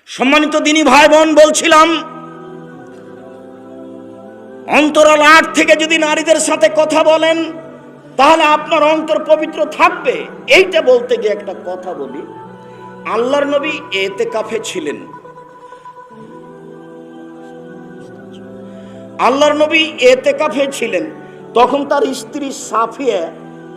সম্মানিত দিনী ভাই বোন, বলছিলাম অন্তরাল আট থেকে যদি নারীদের সাথে কথা বলেন তাহলে আপনার অন্তর পবিত্র থাকবে। এইটা বলতে গিয়ে একটা কথা বলি। আল্লাহর নবী এতেকাফে ছিলেন। আল্লাহর নবী এতেকাফে ছিলেন। তখন তার স্ত্রী সাফিয়া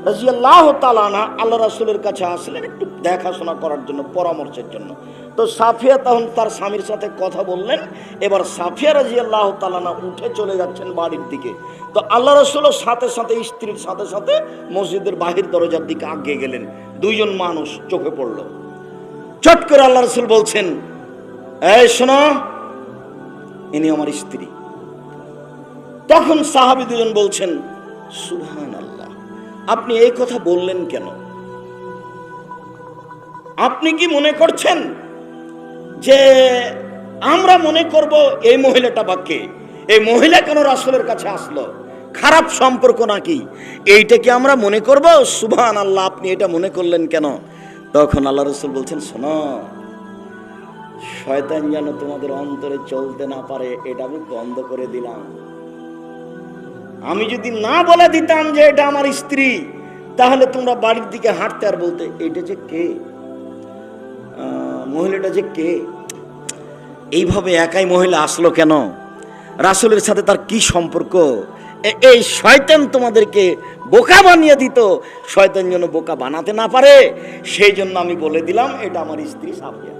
রাদিয়াল্লাহু তাআলা আনহা আল্লাহ রাসূলের কাছে আসলেন একটু দেখাশোনা করার জন্য, পরামর্শের জন্য। তো সাফিয়া তখন তার স্বামীর সাথে কথা বললেন। এবার সাফিয়া রাদিয়াল্লাহু তাআলা আনহা উঠে চলে যাচ্ছেন বাড়ির দিকে। তো আল্লাহ রাসূলও সাথে সাথে স্ত্রীর সাথে সাথে মসজিদের বাহির দরজার দিকে এগিয়ে গেলেন। দুইজন মানুষ চোখে পড়ল। চট করে আল্লাহ রাসূল বলছেন, এই শোনো, ইনি আমার স্ত্রী। তখন সাহাবী দুজন বলছেন, সুবহানাল্লাহ, আপনি এই কথা বললেন কেন? আপনি কি মনে করছেন যে আমরা মনে করব এই মহিলাটা বা কে? এই মহিলা কেন রাসূলের কাছে আসলো? খারাপ সম্পর্ক নাকি? এইটা কি আমরা মনে করব? সুবহানাল্লাহ, আপনি এটা মনে করলেন কেন? তখন আল্লাহ রাসূল বলছেন, শোনো, শয়তান যেন তোমাদের অন্তরে চলতে না পারে, এটা আমি বন্ধ করে দিলাম। আমি যদি না বলে দিতাম যে এটা আমার স্ত্রী, তাহলে তোমরা বাড়ির দিকে হাঁটতে আর বলতে, এটা যে কে, মহিলাটা যে কে, এইভাবে একাই মহিলা আসলো কেন, রাসূলের সাথে তার কি সম্পর্ক? এই শয়তান তোমাদেরকে বোকা বানিয়ে দিত। শয়তান যেন বোকা বানাতে না পারে, সেই জন্য আমি বলে দিলাম এটা আমার স্ত্রী সাফিয়া।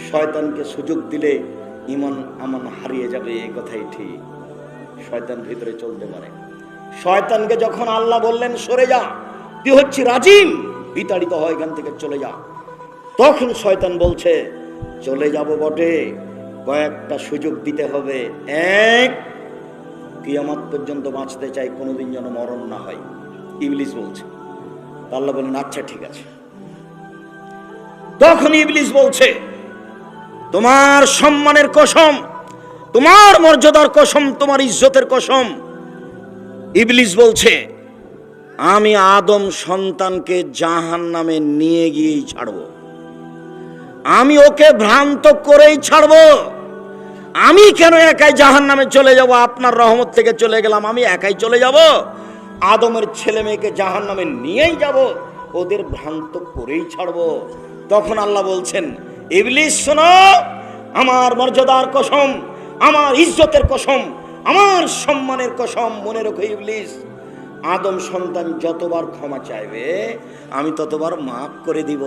শয়তানকে সুযোগ দিলে ঈমান আমান হারিয়ে যাবে, এই কথাই ঠিক। শয়তান ভিতরে চলতে পারে। শয়তানকে যখন আল্লাহ বললেন সরে যা, তুই হচ্ছি রাজিম, বিতাড়িত হয়, এখান থেকে চলে যা, তখন শয়তান বলছে চলে যাব বটে, কয়েকটা সুযোগ দিতে হবে। এক, কিয়ামত পর্যন্ত বাঁচতে চাই, কোনোদিন যেন মরণ না হয়, ইবলিস বলছে। আল্লাহ বলেন আচ্ছা ঠিক আছে। তখন ইবলিস বলছে, তোমার সম্মানের কসম, তোমার মর্যাদার কসম, তোমার ইজ্জতের কসম। ইবলিস বলছে আমি আদম সন্তানকে জাহান্নামে নিয়ে গিয়েই ছাড়ব, আমি ওকে ভ্রান্ত করেই ছাড়ব। আমি কেন একাই জাহান্নামে চলে যাব? আপনার রহমত থেকে চলে গেলাম, আমি একাই চলে যাব? আদমের ছেলে মেয়েকে জাহান্নামে নিয়েই যাব, ওদের ভ্রান্ত করেই ছাড়ব। তখন আল্লাহ বলছেন, ইবলিস শোনো, আমার মর্যাদার কসম, আমার ইজ্জতের কসম, আমার সম্মানের কসম, মনে রেখো ইবলিস, আদম সন্তান যতবার ক্ষমা চাইবে আমি ততবার মাফ করে দিব।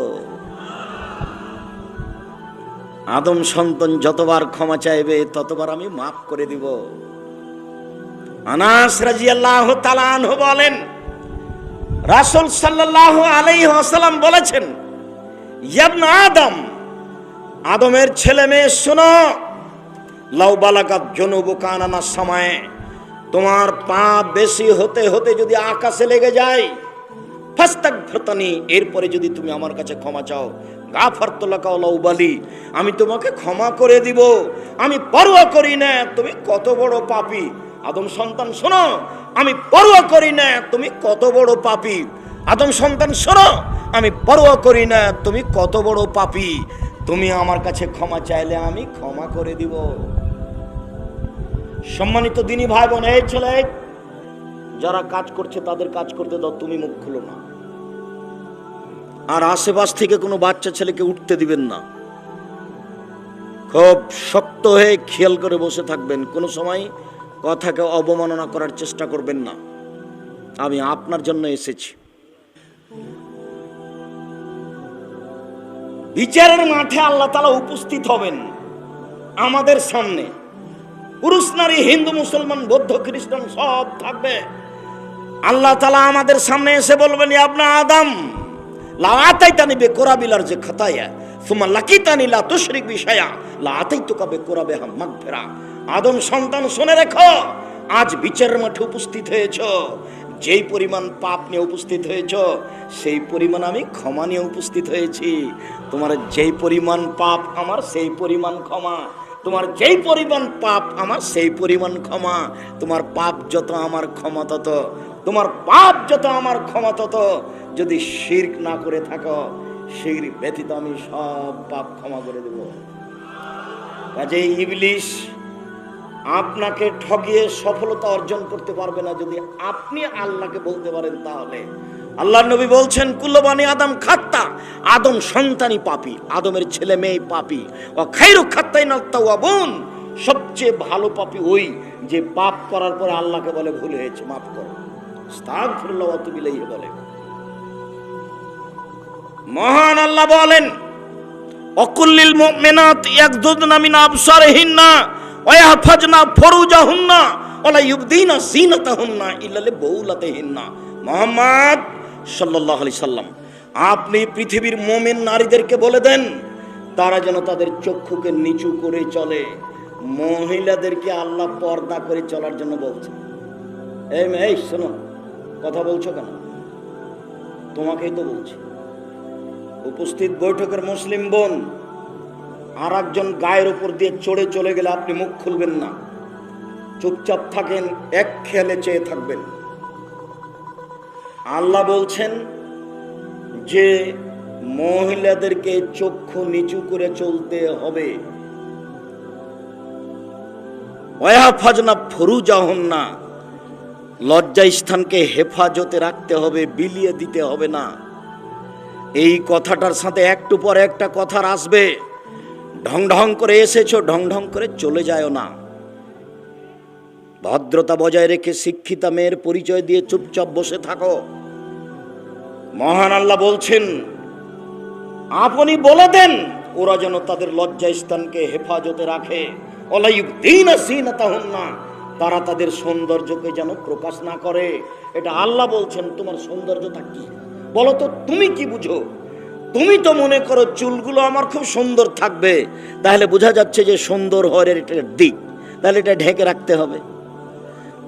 আদম সন্তান যতবার ক্ষমা চাইবে ততবার আমি মাফ করে দিব। আনাস রাদিয়াল্লাহু তাআলা আনহু বলেন, রাসূল সাল্লাল্লাহু আলাইহি ওয়াসাল্লাম বলেছেন, ইয়া ইবনে আদম, আদমের ছেলে মেয়ে শোনো, লাউ বালাগাত যুনুবুকা আনানাস সামায়ে, তোমার পাপ বেশি হতে হতে যদি আকাশে লেগে যায়, ফাস্তাগফিরতানি, এরপরে যদি তুমি আমার কাছে ক্ষমা চাও, গাফারতু লাকা ওয়া লা উবালি, আমি তোমাকে ক্ষমা করে দিব, আমি পরোয়া করি না তুমি কত বড় পাপী। আদম সন্তান শোনো, আমি পরোয়া করি না তুমি কত বড় পাপী। আদম সন্তান শোনো, আমি পরোয়া করি না তুমি কত বড় পাপী। তুমি আমার কাছে ক্ষমা চাইলে আমি ক্ষমা করে দিব। সম্মানিত দিনী ভাই বোন, এই ছেলে যারা কাজ করছে তাদের কাজ করতে দাও, তুমি মুখ খুলো না। আর আশেপাশ থেকে কোনো বাচ্চা ছেলেকে উঠতে দিবেন না। খুব শক্ত হয়ে খেয়াল করে বসে থাকবেন, কোনো সময় কথাকে অবমাননা করার চেষ্টা করবেন না। আমি আপনার জন্য এসেছি। বিচারের মাঠে আল্লাহ তাআলা উপস্থিত হবেন আমাদের সামনে। পুরুষ নারী, হিন্দু মুসলমান বৌদ্ধ খ্রিস্টান সব থাকবে। আল্লাহ তাআলা আমাদের সামনে এসে বলবেন, ইয়া ইবনে আদম, লা আতাইতানি বিকুরাবিলার যে খাতায়া সুম্মা লাকিতানি লা তুশরিক বি শাইআ লা আতাইতুকা বিকুরাবিহা মাগফিরা। আদম সন্তান শুনে রেখো, আজ বিচারের মাঠে উপস্থিত হয়েছো, যেই পরিমাণ পাপ নিয়ে উপস্থিত হয়েছো সেই পরিমাণ আমি ক্ষমা নিয়ে উপস্থিত হয়েছি। তোমার যেই পরিমাণ পাপ আমার সেই পরিমাণ ক্ষমা, তোমার যেই পরিমাণ পাপ আমার সেই পরিমাণ ক্ষমা। তোমার পাপ যত আমার ক্ষমা তত, তোমার পাপ যত আমার ক্ষমা তত। যদি শিরক না করে থাকো, শিরক ব্যতীত আমি সব পাপ ক্ষমা করে দেব। কাজেই ইবলিস আপনাকে ঠগিয়ে সফলতা অর্জন করতে পারবে না যদি আপনি আল্লাহকে বলতে পারেন। তাহলে আল্লাহর নবী বলছেন, কুল্লু বানি আদম খাত্তা, আদম সন্তানই পাপী, আদমের ছেলে মেয়ে পাপী। ও খায়রু খাত্তাইনাত তাওয়াবুন, সবচেয়ে ভালো পাপী ওই যে পাপ করার পরে আল্লাহকে বলে ভুল হয়েছে, মাফ করো, আস্তাগফিরুল্লাহ ওয়া আতুবু ইলাইহি বলে। মহান আল্লাহ বলেন, অকুল্লিল মুমিনাত ইয়াগদুদনা মিন আবসারিহিন্না ওয়া ইয়াহফাজনা ফুরুজাহুন্না ওয়া লা ইউবদিনা যিনাতাহুন্না ইল্লা লিবুলাতিহিন্না। মুহাম্মদ সাল্লাল্লাহু আলাইহি সাল্লাম, আপনি পৃথিবীর মুমিন নারীদেরকে বলে দেন তারা যেন তাদের চক্ষুকে নিচু করে চলে। মহিলাদেরকে আল্লাহ পর্দা করে চলার জন্য বলছে। এই শোনো, কথা বলছো কেন? তোমাকেই তো বলছি। উপস্থিত বৈঠকের মুসলিম বোন, আর একজন গায়ের উপর দিয়ে চড়ে চলে গেলে আপনি মুখ খুলবেন না, চুপচাপ থাকেন, এক খেয়ালে চেয়ে থাকবেন। আল্লাহ বলছেন যে মহিলাদেরকে চক্ষু নিচু করে চলতে হবে। ওয়াহফাজনা ফুরুজাহুন্না, লজ্জা স্থানকে হেফাজতে রাখতে হবে, বিলিয়ে দিতে হবে না। এই কথাটার সাথে একটু পর একটা কথা আসবে। ঢং ঢং করে এসেছো, ঢং ঢং করে চলে যায়ও না। ভদ্রতা বজায় রেখে শিক্ষিতা মেয়ের পরিচয় দিয়ে চুপচাপ বসে থাকো। মহান আল্লাহ বলছেন, আপনি বলে দেন ওরা যেন তাদের লজ্জা স্থানকে হেফাজতে রাখে। ওয়া ইউবদিনা যিনাতাহুন্না, তারা তাদের সৌন্দর্যকে যেন প্রকাশ না করে। এটা আল্লাহ বলছেন। তোমার সৌন্দর্যটা কি বলো তো? তুমি কি বুঝো? তুমি তো মনে করো চুলগুলো আমার খুব সুন্দর থাকবে, তাহলে বোঝা যাচ্ছে যে সুন্দর হওয়ার এটা দিক, তাহলে এটা ঢেকে রাখতে হবে।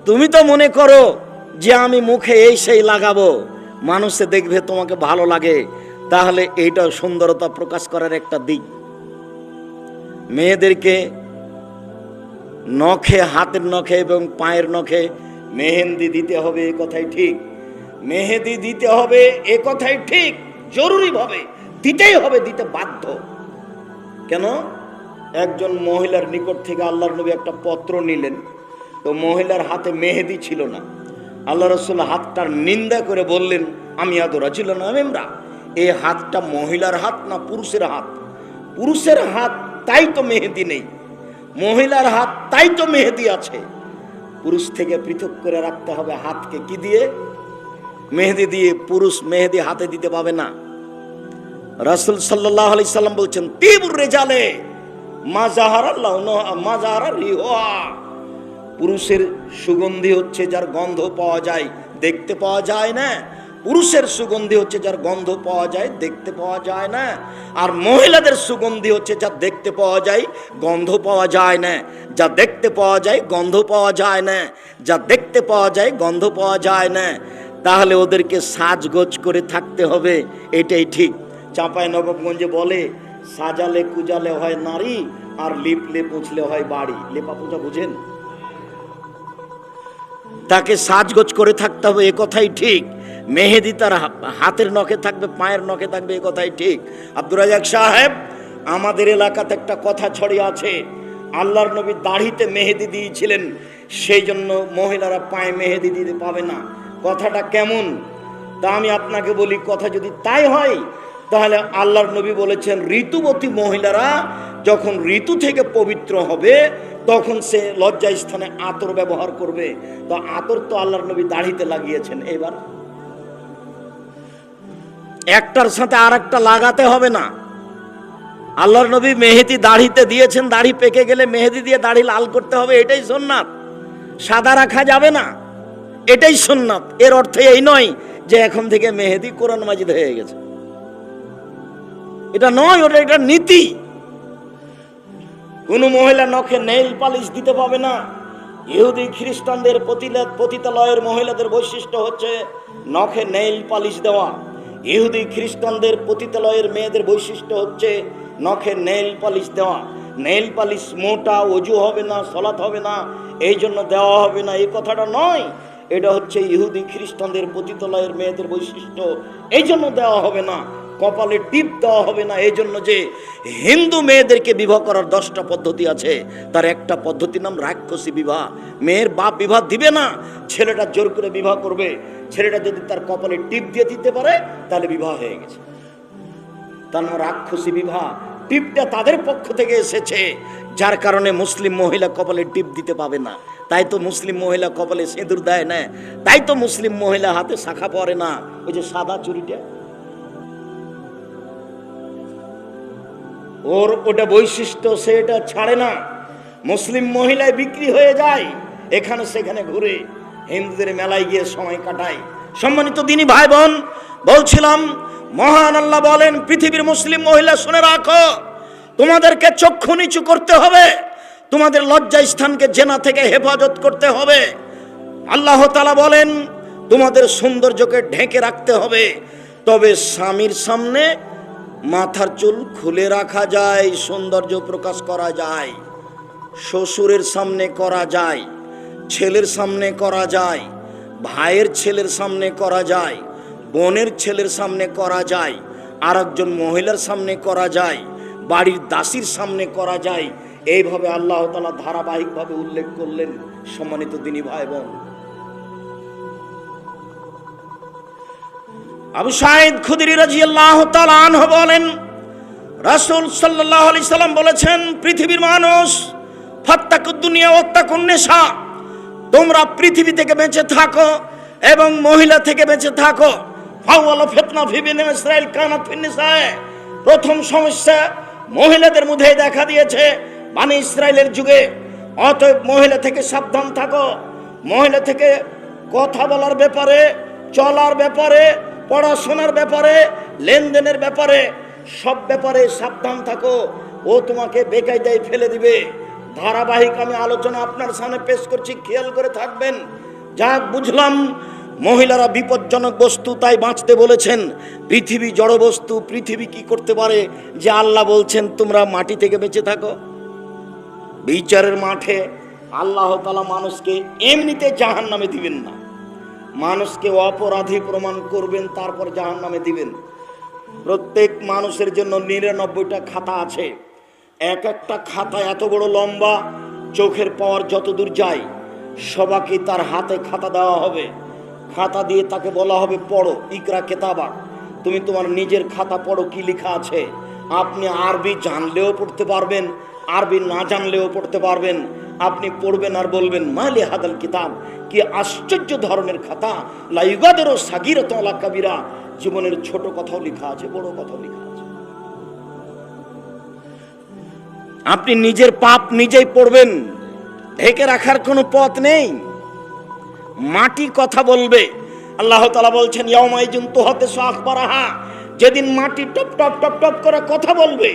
তুমি তো মনে করো যে আমি মুখে এই সেই লাগাবো, মানুষে দেখবে তোমাকে ভালো লাগে, তাহলে এইটা সুন্দরতা প্রকাশ করার একটা দিক। মেয়েদেরকে নখে, হাতের নখে এবং পায়ের নখে মেহেন্দি দিতে হবে, এ কথাই ঠিক। মেহেদি দিতে হবে, এ কথাই ঠিক, জরুরিভাবে দিতেই হবে, দিতে বাধ্য। কেন? একজন মহিলার নিকট থেকে আল্লাহর নবী একটা পত্র নিলেন, তো মহিলার হাতে মেহেদি ছিল না। আল্লাহ রাসূল হাতটার নিন্দা করে বললেন, আমি আদরা ছিল না আমরা, এই হাতটা মহিলার হাত না পুরুষের হাত? পুরুষের হাত তাই তো মেহেদি নেই, মহিলার হাত তাই তো মেহেদি আছে। পুরুষ থেকে পৃথক করে রাখতে হবে হাতকে। কি দিয়ে? মেহেদি দিয়ে। পুরুষ মেহেদি হাতে দিতে পাবে না। রাসূল সাল্লাল্লাহু আলাইহি সাল্লাম বলছেন, তিবুর রিজালে মা যাহারা লাউনুহা মা যাহারা রিহুহা, পুরুষের সুগন্ধি হচ্ছে যার গন্ধ পাওয়া যায়, দেখতে পাওয়া যায় না। পুরুষের সুগন্ধি হচ্ছে যার গন্ধ পাওয়া যায়, দেখতে পাওয়া যায় না। আর মহিলাদের সুগন্ধি হচ্ছে যা দেখতে পাওয়া যায়, গন্ধ পাওয়া যায় না। যা দেখতে পাওয়া যায়, গন্ধ পাওয়া যায় না। যা দেখতে পাওয়া যায়, গন্ধ পাওয়া যায় না। তাহলে ওদেরকে সাজগোজ করে থাকতে হবে, এটাই ঠিক। চাঁপাইনবাবগঞ্জে বলে, সাজালে কুজালে হয় নারী, আর লিপলে পুছলে হয় বাড়ি। লেপা পূজা বুঝেন? তাকে সাজগোজ করে থাকতে হবে, এ কথাই ঠিক। মেহেদি তার হাতের নখে থাকবে, পায়ের নখে থাকবে, এ কথাই ঠিক। আব্দুর রাজ্জাক সাহেব, আমাদের এলাকাতে একটা কথা ছড়িয়ে আছে, আল্লাহর নবী দাড়িতে মেহেদি দিয়েছিলেন, সেই জন্য মহিলারা পায়ে মেহেদি দিতে পাবে না। কথাটা কেমন? তা আমি আপনাকে বলি, কথা যদি তাই হয়, তাহলে আল্লাহর নবী বলেছেন ঋতুবতী মহিলারা যখন ঋতু থেকে পবিত্র হবে তখন সে লজ্জা স্থানে আতর ব্যবহার করবে। তো আতর তো আল্লাহর নবী দাড়িতে লাগিয়েছেন, এবার একটার সাথে আর একটা লাগাতে হবে না। আল্লাহর নবী মেহেদি দাড়িতে দিয়েছেন, দাড়ি পেকে গেলে মেহেদি দিয়ে দাড়ি লাল করতে হবে, এটাই সুন্নাত, সাদা রাখা যাবে না, এটাই সুন্নাত। এর অর্থ এই নয় যে এখন থেকে মেহেদি কোরআন মাজিদ হয়ে গেছে, এটা নয়, ওটা এটা নীতি। কোন মহিলা নখে নেইল পালিশ দিতে পাবে না। ইহুদি খ্রিস্টানদের পতিতালয়ের মহিলাদের বৈশিষ্ট্য হচ্ছে নখে নেইল পালিশ দেওয়া। ইহুদি খ্রিস্টানদের পতিতালয়ের মেয়েদের বৈশিষ্ট্য হচ্ছে নখে নেইল পালিশ দেওয়া। নেইল পালিশ মোটা, অজু হবে না, সলাত হবে না, এই জন্য দেওয়া হবে না, এই কথাটা নয়। এটা হচ্ছে ইহুদি খ্রিস্টানদের পতিতালয়ের মেয়েদের বৈশিষ্ট্য, এই জন্য দেওয়া হবে না। কপালে টিপ দেওয়া হবে না। এই জন্য যে হিন্দু মেয়েদেরকে বিবাহ করার 10টা পদ্ধতি আছে, তার একটা পদ্ধতির নাম রাক্ষসী বিবাহ। মেয়ের বাপ বিবাহ দিবে না, ছেলেটা জোর করে বিবাহ করবে। ছেলেটা যদি তার কপালে টিপ দিয়ে দিতে পারে তাহলে বিবাহ হয়ে গেছে, তার নাম রাক্ষসী বিবাহ। টিপটা তাদের পক্ষ থেকে এসেছে, যার কারণে মুসলিম মহিলা কপালে টিপ দিতে পাবে না। তাই তো মুসলিম মহিলা কপালে সিঁদুর দেয় না, তাই তো মুসলিম মহিলা হাতে শাখা পরে না। ওই যে সাদা চুড়িটা, ওর ওটা বৈশিষ্ট্য, সে এটা ছাড়ে না। মুসলিম মহিলায় বিক্রি হয়ে যায়, এখানে সেখানে ঘুরে হিন্দুদের মেলায় গিয়ে সময় কাটায়। সম্মানিত দিনী ভাই বোন, বলছিলাম মহান আল্লাহ বলেন, পৃথিবীর মুসলিম মহিলা শুনে রাখো, তোমাদেরকে চক্ষু নিচু করতে হবে, তোমাদের লজ্জা স্থানকে জেনা থেকে হেফাজত করতে হবে। আল্লাহ তাআলা বলেন, তোমাদের সৌন্দর্যকে ঢেকে রাখতে হবে। তবে স্বামীর সামনে মাথার চুল খুলে রাখা যায়, সৌন্দর্য প্রকাশ করা যায়। শ্বশুরের সামনে করা যায়, ছেলের সামনে করা যায়, ভাইয়ের ছেলের সামনে করা যায়, বোনের ছেলের সামনে করা যায়, আর একজন মহিলার সামনে করা যায়, বাড়ির দাসীর সামনে করা যায়। এইভাবে আল্লাহ তাআলা ধারাবাহিকভাবে উল্লেখ করলেন। সম্মানিত দিনী ভাই বোন, আবু সাঈদ খুদরি রাদিয়াল্লাহু তাআলা আনহু বলেন, রাসূল সাল্লাল্লাহু আলাইহি সাল্লাম বলেছেন, পৃথিবীর মানুষ ফাত্তাকুদ দুনিয়া ওয়াত্তাকুন নিসা, তোমরা পৃথিবী থেকে বেঁচে থাকো এবং মহিলা থেকে বেঁচে থাকো। ফাওয়ালা ফিতনা ফি বনি ইসরাঈল কানাত ফিন নিসায়ে, প্রথম সমস্যা মহিলাদের মধ্যে দেখা দিয়েছে বনি ইসরাইলের যুগে। অতএব মহিলা থেকে সাবধান থাকো। মহিলা থেকে কথা বলার ব্যাপারে, চলার ব্যাপারে, পড়াশোনার ব্যাপারে, লেনদেনের ব্যাপারে, সব ব্যাপারে সাবধান থাকো। ও তোমাকে বেকায়দায় ফেলে দিবে। ধারাবাহিক আমি আলোচনা আপনার সামনে পেশ করছি, খেয়াল করে থাকবেন। যাক, বুঝলাম মহিলারা বিপজ্জনক বস্তু, তাই বাঁচতে বলেছেন। পৃথিবী জড় বস্তু, পৃথিবী কি করতে পারে যে আল্লাহ বলছেন তোমরা মাটি থেকে বেঁচে থাকো? বিচারের মাঠে আল্লাহ তাআলা মানুষকে এমনিতে জাহান্নামে দিবেন না, মানুষকে অপরাধী প্রমাণ করবেন, তারপর জাহান্নামে দিবেন। প্রত্যেক মানুষের জন্য 99টা খাতা আছে। এক একটা খাতা এত বড় লম্বা, চোখের পাওয়ার যত দূর যায়, সবাইকে তার হাতে খাতা দেওয়া হবে। খাতা দিয়ে তাকে বলা হবে, পড়ো, ইকরা কেতাবা, তুমি তোমার নিজের খাতা পড়ো, কি লেখা আছে। আপনি আরবি জানলেও পড়তে পারবেন, আরবি না জানলেও পড়তে পারবেন। আপনি পড়বেন আর বলবেন, মালে হাদাল কিতাব, কি আশ্চর্য ধরনের খাতা, লা ইউগাদিরু সাগীরাতান ওয়ালা কাবীরা, জীবনের ছোট কথাও লেখা আছে, বড় কথাও লেখা আছে। আপনি নিজের পাপ নিজেই পড়বেন, ঢেকে রাখার কোনো পথ নেই। মাটি কথা বলবে। আল্লাহ তাআলা বলছেন, ইয়াউমাইযিন তুহাদ্দিসু আখবারাহা, যেদিন মাটি টপ টপ টপ টপ করে কথা বলবে।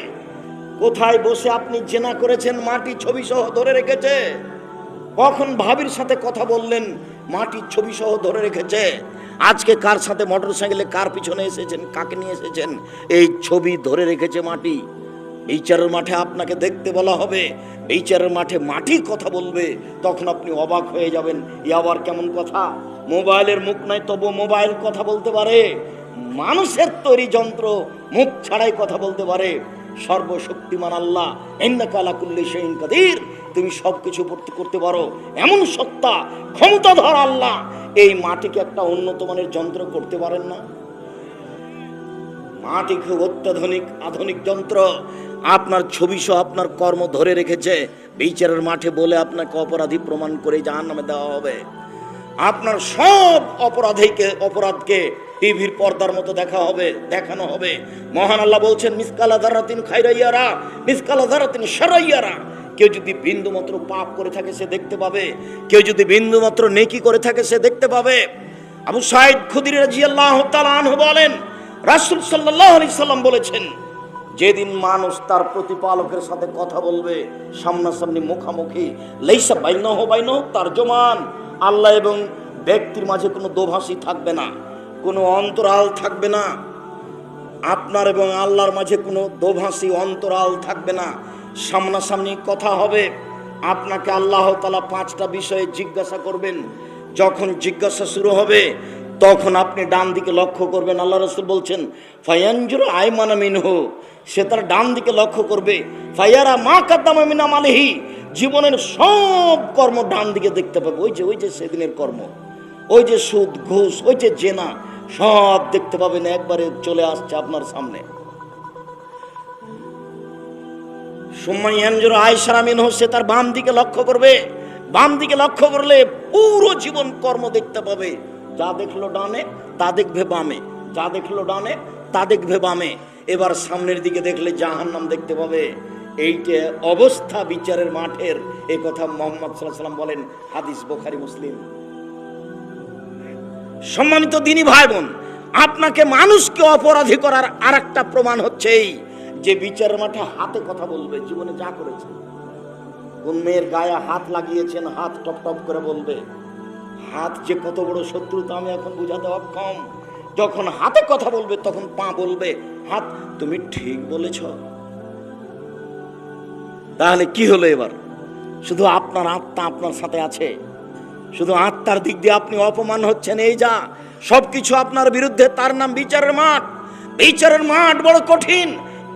কোথায় বসে আপনি জেনা করেছেন, মাটি ছবি সহ ধরে রেখেছে। কখন ভাবির সাথে কথা বললেন, মাটি ছবি সহ ধরে রেখেছে। আজকে কার সাথে মোটরসাইকেলে কার পিছনে এসেছেন, কাকে নিয়ে এসেছেন, এই ছবি ধরে রেখেছে মাটি। বিচারের মাঠে আপনাকে দেখতে বলা হবে, বিচারের মাঠে মাটি কথা বলবে। তখন আপনি অবাক হয়ে যাবেন, এ আবার কেমন কথা। মোবাইলের মুখ নাই, তবু মোবাইল কথা বলতে পারে। মানুষের তৈরি যন্ত্র মুখ ছাড়াই কথা বলতে পারে। সর্বশক্তিমান আল্লাহ, ইন্নাকা আলা কুল্লি শাইইন কাদির, তুমি সবকিছু করতে পারো এমন সত্তা, ক্ষমতাধর আল্লাহ এই মাটিকে একটা উন্নত মানের যন্ত্র করতে পারেন না? মাটি খুব অত্যাধুনিক আধুনিক যন্ত্র। আপনার ছবি সহ আপনার কর্ম ধরে রেখেছে। বিচারের মাঠে বলে আপনাকে অপরাধী প্রমাণ করে জাহান্নামে দেওয়া হবে। আপনার সব অপরাধকে টিভির পর্দার মতো দেখানো হবে। মহান আল্লাহ বলছেন, মিসকালা যারাতিন খায়রান ইয়ারা, মিসকালা যারাতিন শাররান ইয়ারা। কেউ যদি বিন্দুমাত্র পাপ করে থাকে সে দেখতে পাবে, কেউ যদি বিন্দুমাত্র নেকি করে থাকে সে দেখতে পাবে। আবু সাঈদ খুদরি রাদিয়াল্লাহু তাআলা আনহু বলেন, রাসূল সাল্লাল্লাহু আলাইহি সাল্লাম বলেছেন, যেদিন মানুষ তার প্রতিপালকের সাথে কথা বলবে সামনাসামনি, মুখামুখি, লাইসা বাইনাহু বাইনাহু তারজুমান, আল্লাহ এবং ব্যক্তির মাঝে কোনো দোভাষী থাকবে না, কোনো অন্তরাল থাকবে না। আপনার এবং আল্লাহর মাঝে কোনো দোভাষী অন্তরাল থাকবে না। সামনাসামনি কথা হবে। আপনাকে আল্লাহ তাআলা 5টা বিষয়ে জিজ্ঞাসা করবেন। যখন জিজ্ঞাসা শুরু হবে তখন আপনি ডান দিকে লক্ষ্য করবেন। আল্লাহ রাসূল বলছেন ফায়ানজুর আইমানা মিনহু, সে তার ডান দিকে লক্ষ্য করবে। ফায়ারা মা কাদ্দামা মিন আমালিহি, জীবনের সব কর্ম ডান দিকে দেখতে পাবে। ওই যে সেদিনের কর্ম, ওই যে সুদ ঘুষ, ওই যে জেনা, সব দেখতে পাবেন, একবারে চলে আসছে আপনার সামনে। সুম্মায়ানজুর আয়সারা মিনহু, সে তার বাম দিকে লক্ষ্য করবে। বাম দিকে লক্ষ্য করলে পুরো জীবন কর্ম দেখতে পাবে। যা দেখলো ডানে তা দেখবে বামে, যা দেখলো ডানে তা দেখবে বামে। এবার সামনের দিকে দেখলে জাহান্নাম দেখতে পাবে। এইটা অবস্থা বিচারের মাঠের। এই কথা মুহাম্মদ সাল্লাল্লাহু আলাইহি ওয়াসাল্লাম বলেন, হাদিস বুখারী মুসলিম। সম্মানিত দিনী ভাই বোন, আপনাকে মানুষকে অপরাধী করার আরেকটা প্রমাণ হচ্ছে এই যে বিচারের মাঠে হাতে কথা বলবে। জীবনে যা করেছে, কোন মেয়ের গায়ে হাত লাগিয়েছেন, হাত টপ টপ করে বলবে। হাত যে কত বড় শত্রু তা আমি এখন বুঝাতে অক্ষম। যখন হাতে কথা বলবে তখন পা বলবে, হাত তুমি ঠিক বলেছ। তাহলে কি হলো এবার? শুধু আপনার আত্মা আপনার সাথে আছে, শুধু আত্মার দিক দিয়ে আপনি অপমান হচ্ছেন। এই যা সবকিছু আপনার বিরুদ্ধে, তার নাম বিচারের মাঠ। বিচারের মাঠ বড় কঠিন।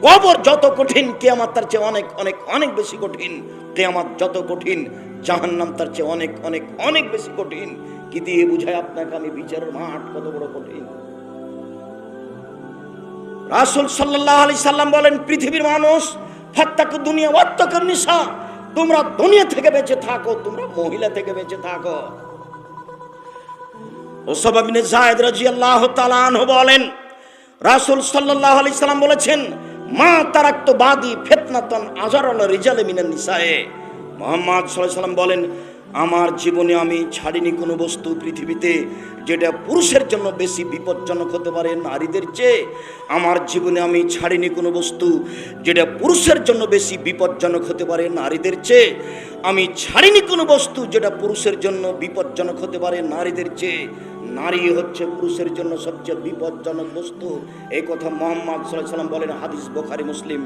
কবর যত কঠিন, কিয়ামত তার চেয়ে অনেক অনেক অনেক বেশি কঠিন। কিয়ামত যত কঠিন, জাহান্নাম তার চেয়ে অনেক অনেক অনেক বেশি কঠিন। কি দিয়ে বুঝায় আপনাকে আমি বিচারের মাঠ কত বড় কঠিন? রাসূল সাল্লাল্লাহু আলাইহি সাল্লাম বলেন, পৃথিবীর মানুষ ফাত্তাকু দুনিয়া ওয়াত্তাকুন নিসা, তোমরা দুনিয়া থেকে বেঁচে থাকো, তোমরা মহিলা থেকে বেঁচে থাকো। উসামা বিন যায়েদ রাদিয়াল্লাহু তাআলা আনহু বলেন, রাসূল সাল্লাল্লাহু আলাইহি সাল্লাম বলেছেন, মা তারাকতু বাদি ফিতনাতান আযারাল রিজালে মিনান নিসায়ে। মুহাম্মদ সাল্লাল্লাহু আলাইহি সাল্লাম বলেন, আমার জীবনে আমি ছাড়িনি কোনো বস্তু পৃথিবীতে যেটা পুরুষের জন্য বেশি বিপজ্জনক হতে পারে নারীদের চেয়ে। আমার জীবনে আমি ছাড়িনি কোনো বস্তু যেটা পুরুষের জন্য বেশি বিপজ্জনক হতে পারে নারীদের চেয়ে। আমি ছাড়িনি কোনো বস্তু যেটা পুরুষের জন্য বিপজ্জনক হতে পারে নারীদের চেয়ে। নারী হচ্ছে পুরুষের জন্য সবচেয়ে বিপজ্জনক বস্তু। এই কথা মুহাম্মদ সাল্লাল্লাহু আলাইহি সাল্লাম বলেন, হাদিস বুখারী মুসলিম।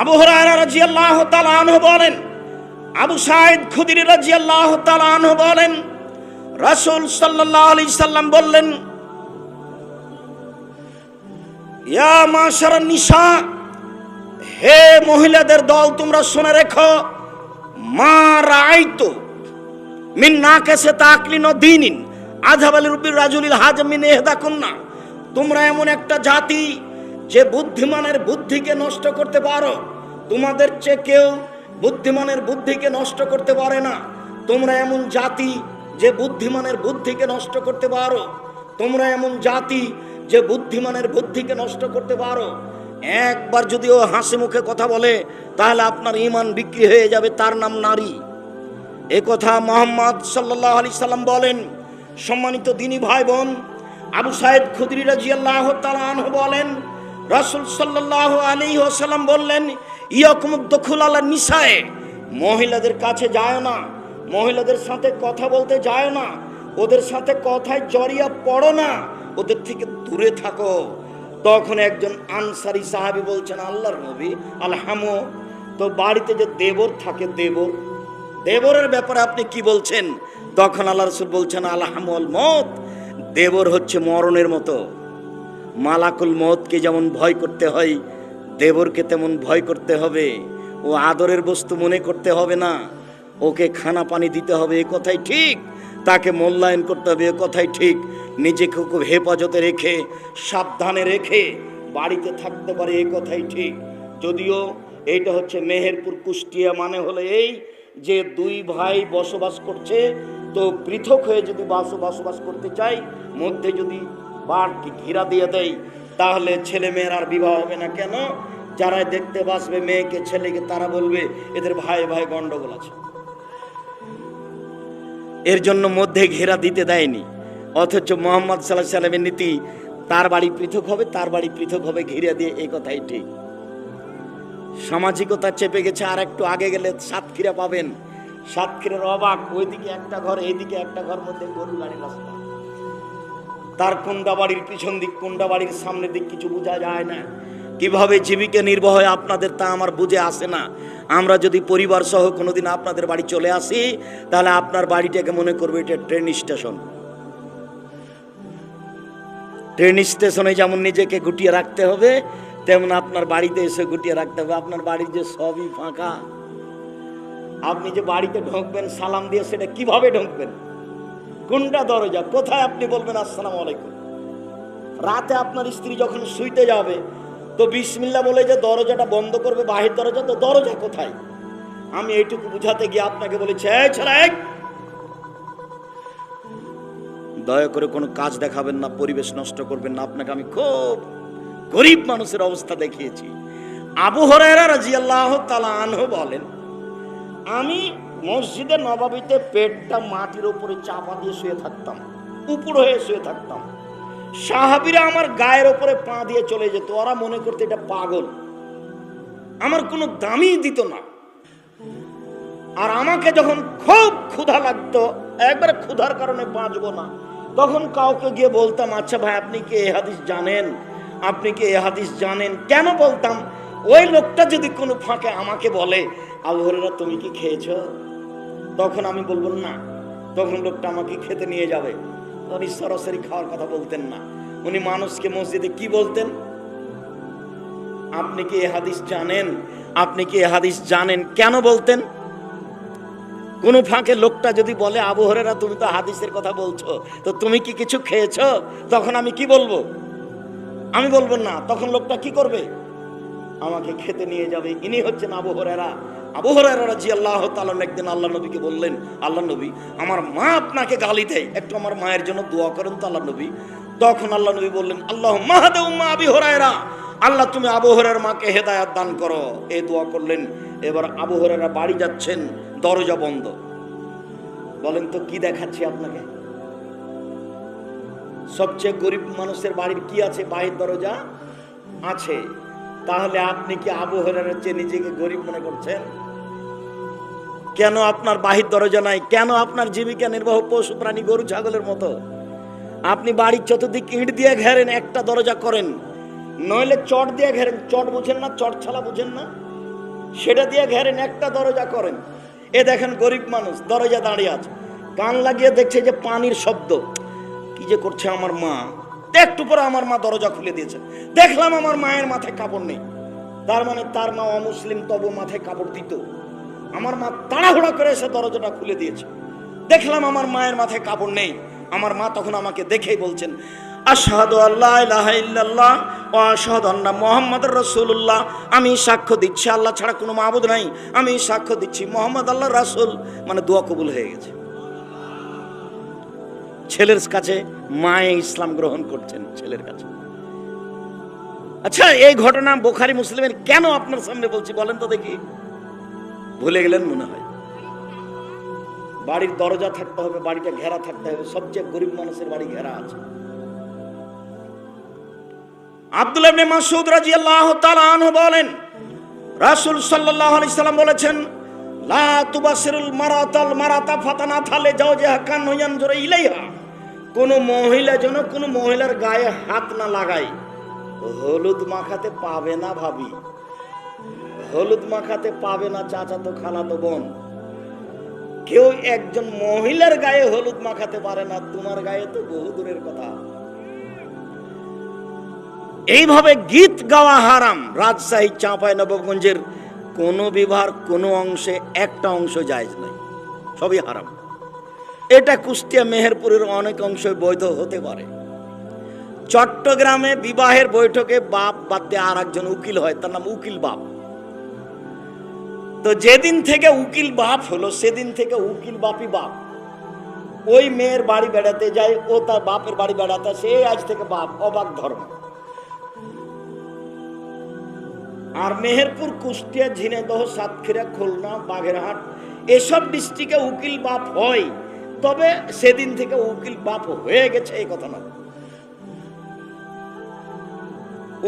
আবু হুরায়রা রাদিয়াল্লাহু তাআলা আনহু বলেন, আবু সাঈদ খুদরি রাদিয়াল্লাহু তাআলা আনহু বলেন, রাসূল সাল্লাল্লাহু আলাইহি সাল্লাম বললেন, ইয়া মাশারান নিসা, হে মহিলাদের দল, তোমরা শুনে রেখো, মা রাআইতু মিন নাকাসে তাকলিন ও দ্বীনিন আযহাবাল রুবির রাজুলিল হাজ মিন ইহদাকুন্না। তোমরা এমন একটা জাতি যে বুদ্ধিমানের বুদ্ধিকে নষ্ট করতে পারো। তোমাদের চেয়ে কেউ বুদ্ধিমানের বুদ্ধিকে নষ্ট করতে পারে না। তোমরা এমন জাতি যে বুদ্ধিমানের বুদ্ধিকে নষ্ট করতে পারো। তোমরা এমন জাতি যে বুদ্ধিমানের বুদ্ধিকে নষ্ট করতে পারো। একবার যদি ও হাসি মুখে কথা বলে তাহলে আপনার ঈমান বিক্রি হয়ে যাবে, তার নাম নারী। এ কথা মুহাম্মদ সাল্লাল্লাহু আলাইহি সাল্লাম বলেন। সম্মানিত দিনী ভাই বোন, আবু সাঈদ খুদরি রাদিয়াল্লাহু তাআলা আনহু বলেন, রাসূল সাল্লাল্লাহু আলাইহি ওয়াসাল্লাম বললেন, ইয়াকুমুদ দুখুল আলা নিসায়ে, মহিলাদের কাছে যায় না, মহিলাদের সাথে কথা বলতে যায় না, ওদের সাথে কথায় জড়িয়ে পড়ো না, ওদের থেকে দূরে থাকো। তখন একজন আনসারী সাহাবী বলছেন, আল্লাহর নবী আলহামু, তো বাড়িতে যে দেবর থাকে, দেবরের ব্যাপারে আপনি কি বলছেন? তখন আল্লাহ রাসূল বলছেন, আলহামুল মউত, দেবর হচ্ছে মরণের মতো। মালাকুল মউতকে যেমন ভয় করতে হয়, দেবরকে তেমন ভয় করতে হবে। ও আদরের বস্তু মনে করতে হবে না, ওকে খানা পানি দিতে হবে, এ কথাই ঠিক। তাকে মূল্যায়ন করতে হবে, এ কথাই ঠিক। নিজেকে খুব হেফাজতে রেখে, সাবধানে রেখে বাড়িতে থাকতে পারে, এ কথাই ঠিক। যদিও এইটা হচ্ছে মেহেরপুর কুষ্টিয়া, মানে হলো এই যে দুই ভাই বসবাস করছে, তো পৃথক হয়ে যদি বসবাস করতে চাই, মধ্যে যদি বাড়তি ঘিরা দিয়ে দেয়, তাহলে ছেলে মেয়ের আর বিবাহ হবে না। কেন? যারা দেখতে বাসবে মেয়েকে ছেলেকে, তারা বলবে এদের ভাই ভাই গন্ডগোল আছে, এর জন্য মধ্যে ঘেরা দিতে দেয়নি। অথচ মুহাম্মদ সাল্লাল্লাহু আলাইহি সাল্লামের নীতি, তার বাড়ি পৃথক হবে, তার বাড়ি পৃথক হবে, ঘিরে দিয়ে, এই কথাই ঠিক। সামাজিকতা চেপে গেছে। আর একটু আগে গেলে সাতক্ষীরা পাবেন। সাতক্ষীরার অবাক, ওইদিকে একটা ঘর, এইদিকে একটা ঘর, মধ্যে গরু গাড়ি রাস্তা। তার কোন্ডা বাড়ির পিছন দিক, কোন্ডা বাড়ির সামনের দিক কিছু বোঝা যায় না। কিভাবে জীবিকা নির্বাহ হয় আপনাদের তা আমার বুঝে আসে না। আমরা যদি পরিবার সহ কোনোদিন আপনাদের বাড়ি চলে আসি, তাহলে আপনার বাড়িটাকে মনে করবে এটা ট্রেন স্টেশন। ট্রেন স্টেশনে যেমন নিজেকে গুটিয়ে রাখতে হবে, তেমন আপনার বাড়িতে এসে গুটিয়ে রাখতে হবে। আপনার বাড়ির যে সবই ফাঁকা, আপনি যে বাড়িতে ঢুকবেন সালাম দিয়ে, সেটা কিভাবে ঢুকবেন? কোনটা দরজা, কোথায় আপনি বলবেন আসসালামু আলাইকুম? রাতে আপনার স্ত্রী যখন শুইতে যাবে তো বিসমিল্লাহ বলে যে দরজাটা বন্ধ করবে, বাহির দরজা, তো দরজা কোথায়? আমি এইটুকু বুঝাতে গিয়ে আপনাকে বলেছি, এই ছেলে, দয়া করে কোনো কাজ দেখাবেন না, পরিবেশ নষ্ট করবেন না। আপনাকে আমি খুব গরিব মানুষের অবস্থা দেখিয়েছি। আবু হুরায়রা রাদিয়াল্লাহু তাআলা আনহু বলেন, আমি মসজিদে নববীতে পেটটা মাটির উপরে চাপা দিয়ে শুয়ে থাকতাম, উপর হয়ে শুয়ে থাকতাম। সাহাবীরা আমার গায়ের উপরে পা দিয়ে চলে যেত, ওরা মনে করতে এটা পাগল, আমার কোনো দামই দিত না। আর আমাকে যখন খুব ক্ষুধা লাগতো, একবারে ক্ষুধার কারণে বাঁচবো না, তখন কাউকে গিয়ে বলতাম, আচ্ছা ভাই আপনি কি এই হাদিস জানেন, আপনি কি এই হাদিস জানেন? কেন বলতাম? ওই লোকটা যদি কোনো ফাঁকে আমাকে বলে, আবু হুরায়রা তুমি কি খেয়েছো, তখন আমি বলবো না, তখন লোকটা আমাকে খেতে নিয়ে যাবে। উনি সরাসরি খাওয়ার কথা বলতেন না, উনি মানুষকে মসজিদে কি বলতেন, আপনি কি এই হাদিস জানেন, আপনি কি এই হাদিস জানেন? কেন বলতেন? কোন ফাঁকে লোকটা যদি বলে, আবু হুরায়রা তুমি তো হাদিসের কথা বলছো, তো তুমি কি কিছু খেয়েছো, তখন আমি কি বলবো? আমি বলবো না, তখন লোকটা কি করবে? আমাকে খেতে নিয়ে যাবে। ইনি হচ্ছেন আবু হুরায়রা। আবু হুরায়রা রাদিয়াল্লাহু তাআলা একদিন আল্লাহ নবীকে বললেন, আল্লাহ নবী আমার মা আপনাকে গালি দেয়, একটু আমার মায়ের জন্য দোয়া করেন তো আল্লাহ নবী। তখন আল্লাহ নবী বললেন, আল্লাহুম্মা হাদি উম্মা আবি হুরায়রা, আল্লাহ তুমি আবু হুরায়রার মাকে হেদায়েত দান করো, এই দোয়া করলেন। এবার আবু হুরায়রা বাড়ি যাচ্ছেন, দরজা বন্ধ। বলেন তো কি দেখাচ্ছি আপনাকে? সবচেয়ে গরিব মানুষের বাড়ির কি আছে? বাহির দরজা আছে। তাহলে আপনি কি আবু হুরায়রার চেয়ে নিজেকে গরিব মনে করছেন? কেন আপনার বাহির দরজা নাই? কেন আপনার জীবিকা নির্বাহ পশু প্রাণী গরু ছাগলের মতো? আপনি বাড়ির চতুর্দিক ইট দিয়ে ঘেরেন, একটা দরজা করেন, নইলে চট দিয়ে ঘেরেন। চট বুঝেন না? চট ছালা বুঝেন না? সেটা দিয়ে ঘেরেন, একটা দরজা করেন। এ দেখেন গরিব মানুষ দরজা দাঁড়িয়ে আছে, কান লাগিয়ে দেখছে যে পানির শব্দ, কি যে করছে আমার মা। একটু পরে আমার মা দরজা খুলে দিয়েছে, দেখলাম আমার মায়ের মাথায় কাপড় নেই। তার মানে তার মা অমুসলিম, তবু মাথায় কাপড় দিত। আমার মা তাড়াহুড়া করে এসে দরজাটা খুলে দিয়েছে, দেখলাম আমার মায়ের মাথায় কাপড় নেই। আমার মা তখন আমাকে দেখেই বলছেন, আশহাদু আল্লা ইলাহা ইল্লাল্লাহ ওয়া আশহাদু আন্না মুহাম্মাদুর রাসূলুল্লাহ, আমি সাক্ষ্য দিচ্ছি আল্লাহ ছাড়া কোনো মাবুদ নাই, আমি সাক্ষ্য দিচ্ছি মুহাম্মদ আল্লাহর রাসূল। মানে দোয়া কবুল হয়ে গেছে। ছেলের কাছে মায়ে ইসলাম গ্রহণ করছেন, ছেলের কাছে। আচ্ছা, এই ঘটনা বুখারী মুসলিমের কেন আপনার সামনে বলছি বলেন তো দেখি? ভুলে গেলেন মনে হয়। বাড়ির দরজা থাকতে হবে, বাড়িটা ঘেরা থাকতে হবে। সবচেয়ে গরিব মানুষের বাড়ি ঘেরা আছে। আব্দুল্লাহ ইবনে মাসউদ রাদিয়াল্লাহু তাআলা আনহু বলেন, রাসূল সাল্লাল্লাহু আলাইহি সাল্লাম বলেছেন, লা তুবাসিরুল মারাতাল মারাতা ফাতানাথা লিজাওজিহা কান ইয়ানজুরু ইলাইহা, কোন মহিলা যেন কোন মহিলার গায়ে হাত না লাগায়। হলুদ মাখাতে পাবে না ভাবি, হলুদ মাখাতে পাবে না চাচাতো খালাতো বোন, কেউ একজন মহিলার গায়ে হলুদ মাখাতে পারে না, তোমার গায়ে তো বহু দূরের কথা। এইভাবে গীত গাওয়া হারাম। রাজশাহী চাঁপাইনবাবগঞ্জের কোন বিভার কোন অংশে একটা অংশ জায়েজ নাই, সবই হারাম। এটা কুষ্টিয়া মেহেরপুরের অনেক অংশ বৈধ হতে পারে। চট্টগ্রামে বিবাহের বৈঠকে বাপ বাদ দিয়ে আর একজন উকিল হয়, তার নাম উকিল বাপ। তো যেদিন থেকে উকিল বাপ হলো সেদিন থেকে উকিল বাপই বাপ। ওই মেয়ের বাড়ি বেড়াতে যায়, ও তার বাপের বাড়ি বেড়াতে, সে আজ থেকে বাপ। অবাক ধর্ম। আর মেহেরপুর, কুষ্টিয়া, ঝিনাইদহ, সাতক্ষীরা, খুলনা, বাগেরহাট এসব ডিস্ট্রিক্টে উকিল বাপ হয়, তবে সেদিন থেকে উকিল বাপ হয়ে গেছে এই কথা না।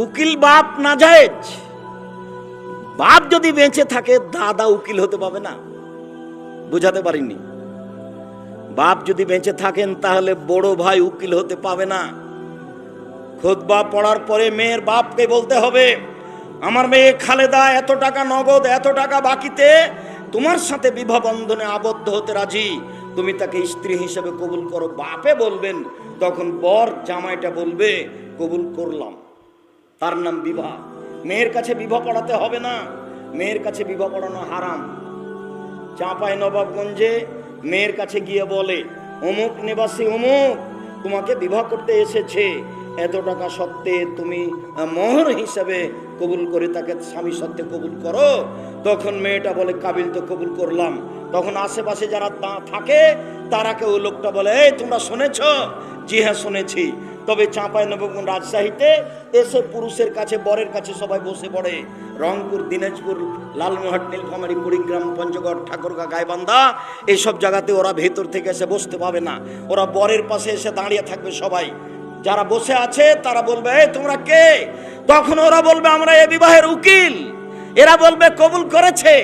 উকিল বাপ নাজায়েজ। বাপ যদি বেঁচে থাকে দাদা উকিল হতে পাবে না? বুঝাতে পারিনি? বাপ যদি বেঁচে থাকেন তাহলে বড় ভাই উকিল হতে পাবে না। খুতবা পড়ার পরে মেয়ের বাপকে বলতে হবে, আমার মেয়ে খালেদা এত টাকা নগদ, এত টাকা বাকিতে তোমার সাথে বিবাহ বন্ধনে আবদ্ধ হতে রাজি, তুমি তাকে স্ত্রী হিসেবে কবুল করো। বাপে বলবেন, তখন বর জামাইটা বলবে কবুল করলাম, তার নাম বিবাহ। মেয়ের কাছে বিবাহ পড়াতে হবে না, মেয়ের কাছে বিবাহ পড়ানো হারাম। চাঁপাই নবাবগঞ্জে মেয়ের কাছে গিয়ে বলে, অমুক নিবাসী অমুক তোমাকে বিবাহ করতে এসেছে, এত টাকা সত্ত্বে তুমি মোহর হিসাবে কবুল করে তাকে স্বামী সত্ত্বে কবুল করো। তখন মেয়েটা বলে কাবিল তো কবুল করলাম। তখন আশেপাশে যারা থাকে তারাকে ওই লোকটা বলে, এই তোমরা শুনেছ? জি হ্যাঁ শুনেছি। তবে চাঁপাই নবাবগঞ্জ রাজশাহীতে এসে পুরুষের কাছে বরের কাছে সবাই বসে পড়ে। রংপুর, দিনাজপুর, লালমোহট, নীলফামারী, কুড়িগ্রাম, পঞ্চগড়, ঠাকুরগাঁ, গাইবান্ধা এইসব জায়গাতে ওরা ভেতর থেকে এসে বসতে পাবে না, ওরা বরের পাশে এসে দাঁড়িয়ে থাকবে। সবাই যারা বসে আছে তারা বলবে, এই তোমরা কে? তখন ওরা বলবে আমরা এ বিবাহের উকিল। এরা বলবে কবুল করেছে,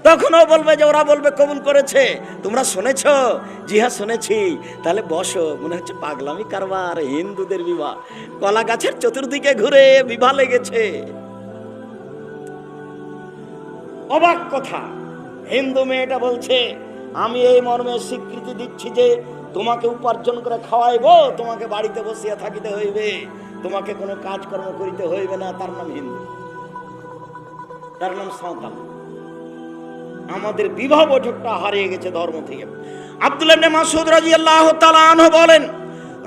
তখনও বলবে যে ওরা বলবে কবুল করেছে। তোমরা শুনেছ? জি হ্যাঁ শুনেছি। তাহলে বসো। মনে হচ্ছে পাগলামি কারবার, হিন্দুদের বিবাহ, কলা গাছের চতুর্দিকে ঘুরে বিবাহ লেগেছে। অবাক কথা, হিন্দু মেয়েটা বলছে আমি এই মর্মে স্বীকৃতি দিচ্ছি যে তোমাকে উপার্জন করে খাওয়াইবো, তোমাকে বাড়িতে বসিয়া থাকিতে হইবে, তোমাকে কোনো কাজকর্ম করিতে হইবে না। তার নাম হিন্দু, তার নাম সাঁওতাল। আমাদের বিবাহ বৈঠকটা হারিয়ে গেছে ধর্ম থেকে। আব্দুল্লাহ ইবনে মাসউদ রাদিয়াল্লাহু তাআলা আনহু বলেন,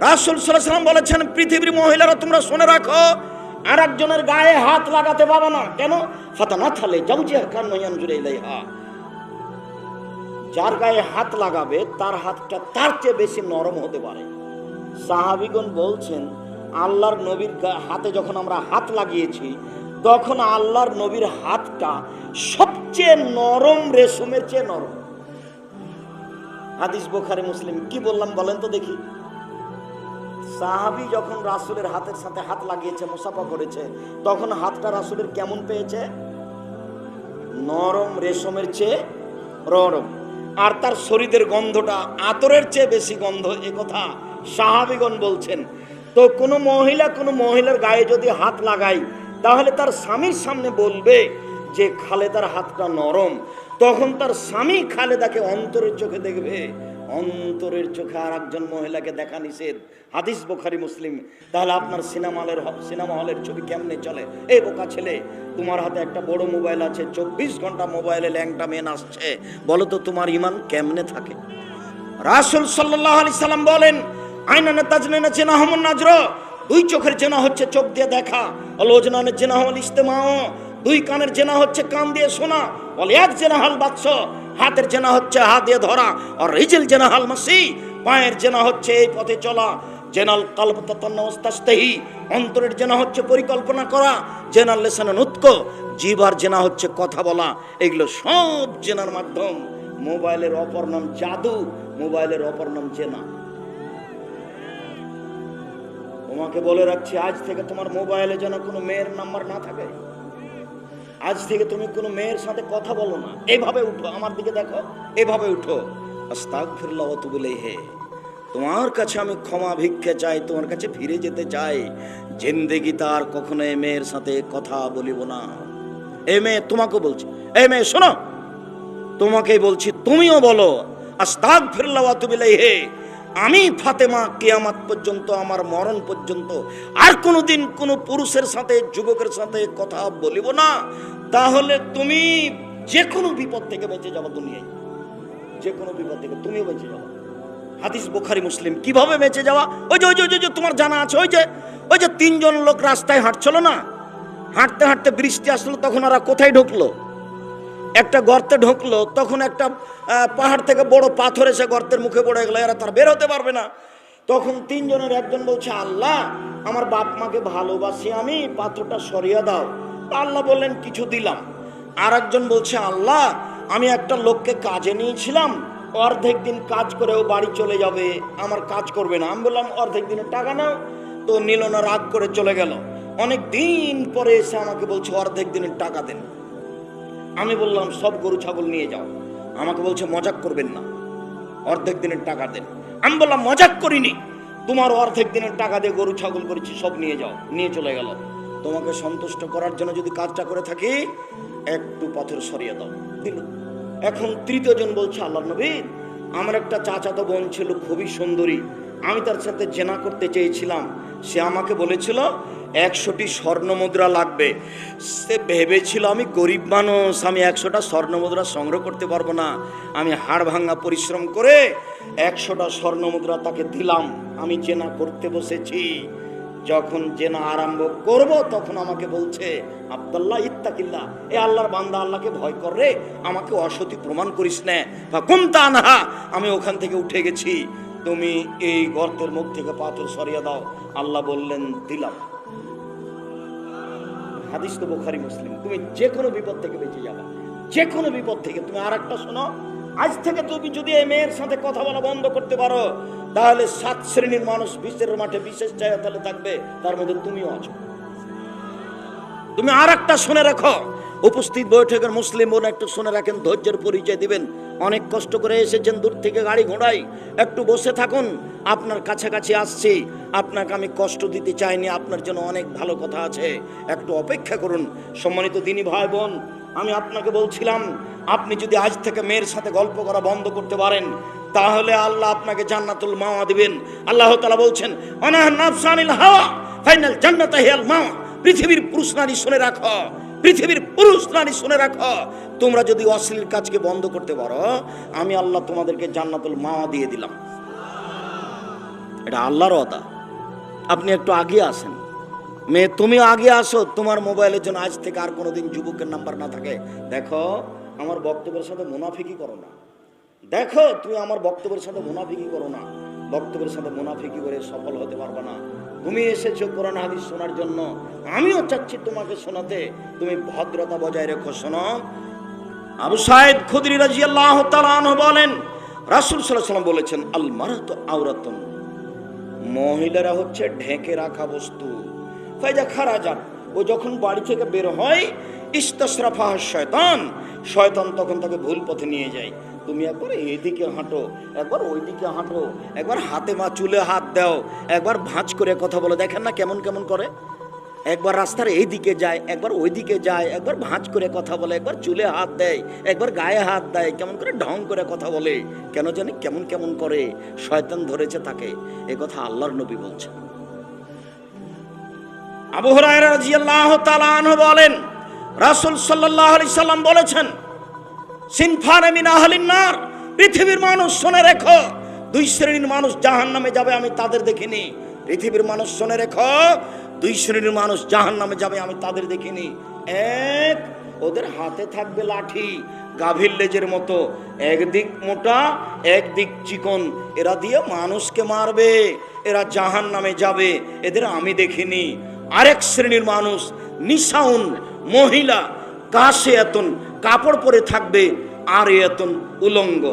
রাসূল সাল্লাল্লাহু আলাইহি ওয়াসাল্লাম বলেছেন, পৃথিবীর মহিলারা তোমরা শুনে রাখো, আর একজনের গায়ে হাত লাগাতে পাবে না। কেন? ফাতানাথালে জাওজিহা কান্না ইয়ানজুরু ইলাইহা, যার গায়ে হাত লাগাবে তার হাতটা তার চেয়ে বেশি নরম হতে পারে। সাহাবীগণ বলছেন, আল্লাহর নবীর হাতে যখন আমরা হাত লাগিয়েছি তখন আল্লাহর নবীর হাতটা সবচেয়ে নরম, রেশমের চেয়ে নরম। হাদিস বুখারী মুসলিম। কি বললাম বলেন তো দেখি? সাহাবী যখন রাসূলের হাতের সাথে হাত লাগিয়েছে, মুসাফা করেছে, তখন হাতটা রাসূলের কেমন পেয়েছে? নরম, রেশমের চেয়ে নরম। আর তার শরীরের গন্ধটা আতরের চেয়ে বেশি গন্ধ, এ কথা সাহাবীগণ বলছেন। তো কোনো মহিলার গায়ে যদি হাত লাগায় তাহলে তার স্বামীর সামনে বলবে যে খালেদার হাতটা নরম, তখন তার স্বামী খালেদাকে অন্তরের চোখে দেখবে। অন্তরের চোখে আর একজন মহিলাকে দেখা নিষেধ, হাদিস বুখারী মুসলিম। তাহলে আপনার সিনেমা হলের ছবি কেমনে চলে? এই বোকা ছেলে, তোমার হাতে একটা বড় মোবাইল আছে, 24 ঘন্টা মোবাইলে ল্যাংটা মেয়ে আসছে, বলো তো তোমার ঈমান কেমনে থাকে? রাসূল সাল্লাল্লাহু আলাইহি সাল্লাম বলেন, আইনানা তাজনিনা জিনাহুম নাজর, দুই চোখের জেনা হচ্ছে চোখ দিয়ে দেখা, আলোচনানের জেনা হল ইস্তেমাও, দুই কানের জেনা হচ্ছে কান দিয়ে শোনা, ওয়ালিয়াদ জেনা হাল বাদশ, হাতের জেনা হচ্ছে হাত দিয়ে ধরা, আর রিজিল জেনা হাল মাসি, পায়ের জেনা হচ্ছে এই পথে চলা, জেনাল কলব তাতান্নাস্তাহি, অন্তরের জেনা হচ্ছে পরিকল্পনা করা, জেনাল লিসানুন নুতক, জিহ্বার জেনা হচ্ছে কথা বলা। এগুলো সব জেনার মাধ্যম। মোবাইলের অপর নাম জাদু, মোবাইলের অপর নাম জেনা। তোমাকে বলে রাখছি, আজ থেকে তোমার মোবাইলে যেন কোনো মেয়ের নাম্বার না থাকে। আজ থেকে তুমি কোনো মেয়ের সাথে কথা বলো না। এইভাবে উঠো, আমার দিকে দেখো, এভাবে উঠো, আস্তাগফিরুল্লাহ ওয়া আতুবু ইলাইহি, তোমার কাছে আমি ক্ষমা ভিক্ষে চাই, তোমার কাছে ফিরে যেতে চাই, জিন্দেগি তার কখনো এই মেয়ের সাথে কথা বলিব না। এই মেয়ে তোমাকে বলছি, এই মেয়ে শোনো, তোমাকেই বলছি, তুমিও বলো আস্তাগফিরুল্লাহ ওয়া আতুবু ইলাইহি। আমি ফাতেমা কিয়ামত পর্যন্ত, আমার মরণ পর্যন্ত আর কোনোদিন কোনো পুরুষের সাথে, যুবকের সাথে কথা বলিব না। তাহলে তুমি যে কোনো বিপদ থেকে বেঁচে যাবো, দুনিয়ায় যে কোনো বিপদ থেকে তুমিও বেঁচে যাবো। হাদিস বুখারী মুসলিম। কিভাবে বেঁচে যাওয়া? ওই যে তোমার জানা আছে, ওই যে 3 জন লোক রাস্তায় হাঁটছিল না, হাঁটতে হাঁটতে বৃষ্টি আসলো, তখন ওরা কোথায় ঢুকলো? একটা গর্তে ঢুকলো। তখন একটা পাহাড় থেকে বড় পাথর এসে গর্তের মুখে পড়ে গেল, এরা তার বের হতে পারবে না। তখন 3 জনের একজন বলছে, আল্লাহ আমার বাপ মাকে ভালোবাসি আমি, পাথরটা সরিয়ে দাও। আল্লাহ বললেন কিছু দিলাম। আর একজন বলছে, আল্লাহ আমি একটা লোককে কাজে নিয়েছিলাম, অর্ধেক দিন কাজ করে ও বাড়ি চলে যাবে, আমার কাজ করবে না। আমি বললাম অর্ধেক দিনের টাকা নাও। তো নিল না, রাগ করে চলে গেল। অনেক দিন পরে এসে আমাকে বলছে অর্ধেক দিনের টাকা দেন। আমি বললাম সব গরু ছাগল নিয়ে যাও। আমাকে বলছে মজাক করবেন না, অর্ধেক দিনের টাকা দেন। আমি বললাম মজাক করিনি, তোমার অর্ধেক দিনের টাকা দিয়ে গরু ছাগল করেছি, সব নিয়ে যাও। নিয়ে চলে গেল। তোমাকে সন্তুষ্ট করার জন্য যদি কাজটা করে থাকি, একটু পাথর সরিয়ে দাও। দিল। এখন তৃতীয় জন বলছে, আল্লাহর নবী, আমার একটা চাচাতো বোন ছিল, খুবই সুন্দরী, আমি তার সাথে জেনা করতে চেয়েছিলাম। সে আমাকে বলেছিল 100টি স্বর্ণ মুদ্রা লাগবে। সে ভেবেছিল আমি গরিব মানুষ, আমি 100টা স্বর্ণ মুদ্রা সংগ্রহ করতে পারবো না। আমি হাড় ভাঙা পরিশ্রম করে 100টা স্বর্ণ মুদ্রা তাকে দিলাম। আমি জেনা করতে বসেছি। যখন জেনা আরম্ভ করব তখন আমাকে বলছে, আব্দুল্লাহ ইত্তাকিল্লাহ, এ আল্লাহর বান্দা, আল্লাহকে ভয় কর রে, আমাকে অসতী প্রমাণ করিস না। বা কুমতা নাহা, আমি ওখান থেকে উঠে গেছি, তুমি এই গর্তের মুখ থেকে পাথর সরিয়ে দাও। আল্লাহ বললেন, দিলাম। হাদিস তো বুখারী মুসলিম। তুমি যে কোনো বিপদ থেকে বেঁচে যাবে, যে কোনো বিপদ থেকে। তুমি আর একটা শোনো, আজ থেকে তুমি যদি এই মেয়ের সাথে কথা বলা বন্ধ করতে পারো, তাহলে 7 শ্রেণীর মানুষ বিচারের মাঠে বিশেষ জায়গা তাহলে থাকবে, তার মধ্যে তুমিও আছো। তুমি আর একটা শুনে রাখো, উপস্থিত বৈঠকের মুসলিম বোন একটু শুনে রাখেন, ধৈর্যের পরিচয় দিবেন। অনেক কষ্ট করে এসেছেন দূর থেকে গাড়ি ঘোড়ায়, একটু বসে থাকুন। আপনার কাছাকাছি আসছি, আপনাকে আমি কষ্ট দিতে চাইনি, আপনার জন্য অনেক ভালো কথা আছে, একটু অপেক্ষা করুন। সম্মানিত দিনী ভাই বোন, আমি আপনাকে বলছিলাম, আপনি যদি আজ থেকে মেয়ের সাথে গল্প করা বন্ধ করতে পারেন, তাহলে আল্লাহ আপনাকে জান্নাতুল মাওয়া দিবেন। আল্লাহ তাআলা বলছেন, অনাহ নাফসানিল হাওয়া ফাইনাল জান্নাতা হিয়াল মাওয়া। পৃথিবীর পুরুষ নারী শুনে রাখো, পৃথিবীর পুরুষ নারী শুনে রাখো, তোমরা যদি অশ্লীল কাজকে বন্ধ করতে পারো, আমি আল্লাহ তোমাদেরকে জান্নাতুল মাওয়া দিয়ে দিলাম। এটা আল্লাহর ওয়াদা। আপনি একটু আগে আসেন, মেয়ে তুমি আগে আসো, তোমার মোবাইলের জন্য আজ থেকে আর কোনোদিন যুবকের নাম্বার না থাকে। দেখো, আমার বক্তব্যের সাথে মুনাফিকি করো না। দেখো, তুমি আমার বক্তব্যের সাথে মুনাফিকি করো না। বক্তব্যের সাথে মুনাফিকি করে সফল হতে পারবে না। তুমি এসেছো কোরআন হাদিস শোনার জন্য, আমিও চাচ্ছি তোমাকে শোনাতে। তুমি ভদ্রতা বজায় রেখো। শোনো, আবু সাঈদ খুদরি রাদিয়াল্লাহু তাআলা আনহু বলেন, রাসূল সাল্লাল্লাহু আলাইহি ওয়াসাল্লাম বলেছেন, আল মারাতু আওরাতুন, মহিলারা হচ্ছে ঢেকে রাখা বস্তু। ফাইজা খারাজাত, ও যখন বাড়ি থেকে বের হয়, ইস্তাসরাফাহা শয়তান, শয়তান তখন তাকে ভুল পথে নিয়ে যায়। তুমি একবার এইদিকে হাঁটো, একবার ওইদিকে হাঁটো, একবার হাতে মা চুলে হাত দাও, একবার ভাঁজ করে কথা বলে, দেখেন না কেমন কেমন করে। একবার রাস্তার এইদিকে যায়, একবার ওইদিকে যায়, একবার ভাঁজ করে কথা বলে, একবার চুলে হাত দেয়, একবার গায়ে হাত দেয়, কেমন করে ঢং করে কথা বলে, কেন জানি কেমন কেমন করে। শয়তান ধরেছে তাকে। এ কথা আল্লাহর নবী বলছেন। আবু হুরায়রা রাদিয়াল্লাহু তাআলা আনহু বলেন, রাসূল সাল্লাল্লাহু আলাইহি সাল্লাম বলেছেন, সিনফানে মিন আহলিন নার, পৃথিবীর মানুষ শুনে রেখো, 2 শ্রেণীর মানুষ জাহান্নামে যাবে, আমি তাদের দেখিনি। পৃথিবীর মানুষ শুনে রেখো, 2 শ্রেণীর মানুষ জাহান্নামে যাবে, আমি তাদের দেখিনি। এক, ওদের হাতে থাকবে লাঠি, গাভীর লেজের মতো, একদিক মোটা একদিক চিকন, এরা দিয়ে মানুষকে মারবে, এরা জাহান্নামে যাবে, এদের আমি দেখিনি। আরেক শ্রেণীর মানুষ, নিসাউন, মহিলা, কাশে এতন, কাপড় পরে থাকবে, আর এতন উলঙ্গ।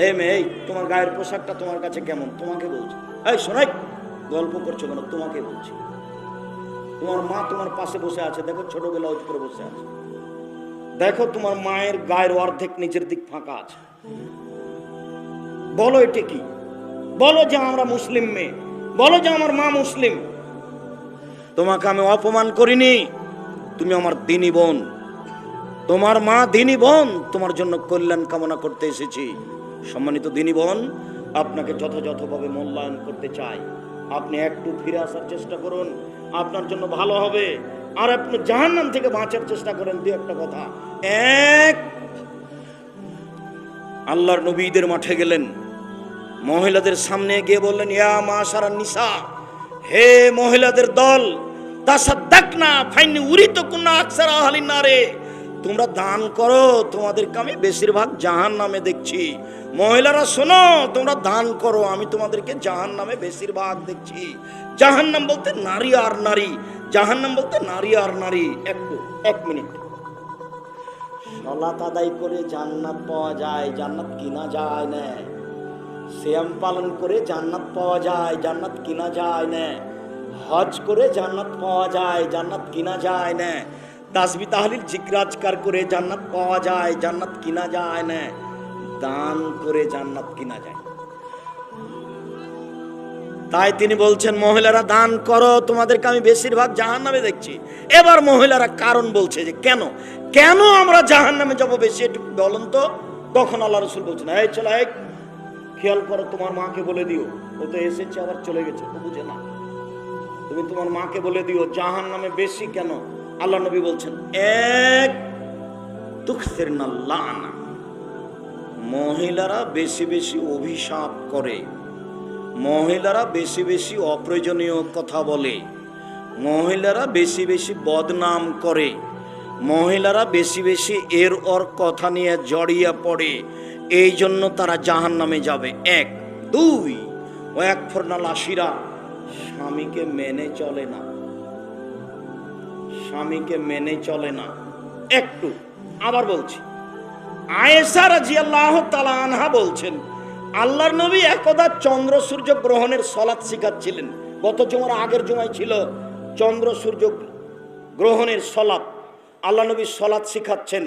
এই মেয়ে, তোমার গায়ের পোশাকটা তোমার কাছে কেমন? তোমাকে বলছি। এই শোনাই, গল্প করছো কেন? তোমাকে বলছি। তোমার মা তোমার পাশে বসে আছে, দেখো ছোটবেলা উঁচু করে বসে আছে, দেখো তোমার মায়ের গায়ের অর্ধেক নিচের দিক ফাঁকা আছে। বলো এটা কি? বলো যে আমরা মুসলিম মেয়ে, বলো যে আমার মা মুসলিম। তোমাকে আমি অপমান করিনি, তুমি আমার দিনী বোন, তোমার মা দিনী বোন, তোমার জন্য কল্যাণ কামনা করতে এসেছি। সম্মানিত দিনী বোন, আপনাকে যথাযথভাবে মূল্যায়ন করতে চাই। আপনি একটু ফিরে আসার চেষ্টা করুন, আপনার জন্য ভালো হবে। আর আপনি জাহান্নাম থেকে বাঁচার চেষ্টা করেন। 2-1টা কথা। এক, আল্লাহর নবী ঈদের মাঠে গেলেন, মহিলাদের সামনে গিয়ে বললেন, ইয়া মাশারান নিসা, হে মহিলাদের দল, তাসাদ্দাকনা ফাইন্নী উরিতুকুন্না আকসারা আহলিন নারে, তোমরা দান করো, তোমাদেরকে আমি বেশিরভাগ জাহান্নামে দেখছি। মহিলারা শোনো, তোমরা দান করো, আমি তোমাদেরকে জাহান্নামে বেশিরভাগ দেখছি। জাহান্নাম বলতে নারী আর নারী, জাহান্নাম বলতে নারী আর নারী। একটু 1 মিনিট। সালাত আদায় করে জান্নাত পাওয়া যায়, জান্নাত কিনা যায় না। সিয়াম পালন করে জান্নাত পাওয়া যায়, জান্নাত কিনা যায় না। হজ করে জান্নাত পাওয়া যায়, জান্নাত কিনা যায় না। তাসবিহ তাহলিল জিকির আজকার করে জান্নাত পাওয়া যায়, জান্নাত কিনা যায় না। দান করে জান্নাত কিনা যায়। তাই তিনি বলছেন, মহিলারা দান করো, তোমাদেরকে আমি বেশিরভাগ জাহান্নামে দেখছি। এবার মহিলারা কারণ বলছে যে কেন কেন আমরা জাহান্নামে যাব বেশি, একটু বলুন তো। তখন আল্লাহ রাসূল বলছেন, এই চলো, এই খেয়াল করো, তোমার মাকে বলে দিও, ও তো এসেছে আবার চলে গেছে, ও বুঝে না, তুমি তোমার মাকে বলে দিও জাহান্নামে বেশি কেন। আল্লাহ নবী বলছেন, এক তুকসিরনা লানা, মহিলারা বেশি বেশি অভিশাপ করে, মহিলারা বেশি বেশি অপ্রয়োজনীয় কথা বলে, মহিলারা বেশি বেশি বদনাম করে, মহিলারা বেশি বেশি এর ওর কথা নিয়ে জড়িয়ে পড়ে, এই জন্য তারা জাহান্নামে যাবে। এক। দুই, ও এক ফরনাল আশিরা, স্বামীকে মেনে চলে না, স্বামীকে মেনে চলে না। একটু আবার বলছি, আয়েশা রাদিয়াল্লাহু তাআলা আনহা বলছেন, আল্লাহর নবী একদা চন্দ্র সূর্য গ্রহণের সালাত শিখাচ্ছিলেন। গত জুমার আগের জুমায় ছিল চন্দ্র সূর্য গ্রহণের সালাত, আল্লাহ নবী সালাত শিখাচ্ছেন।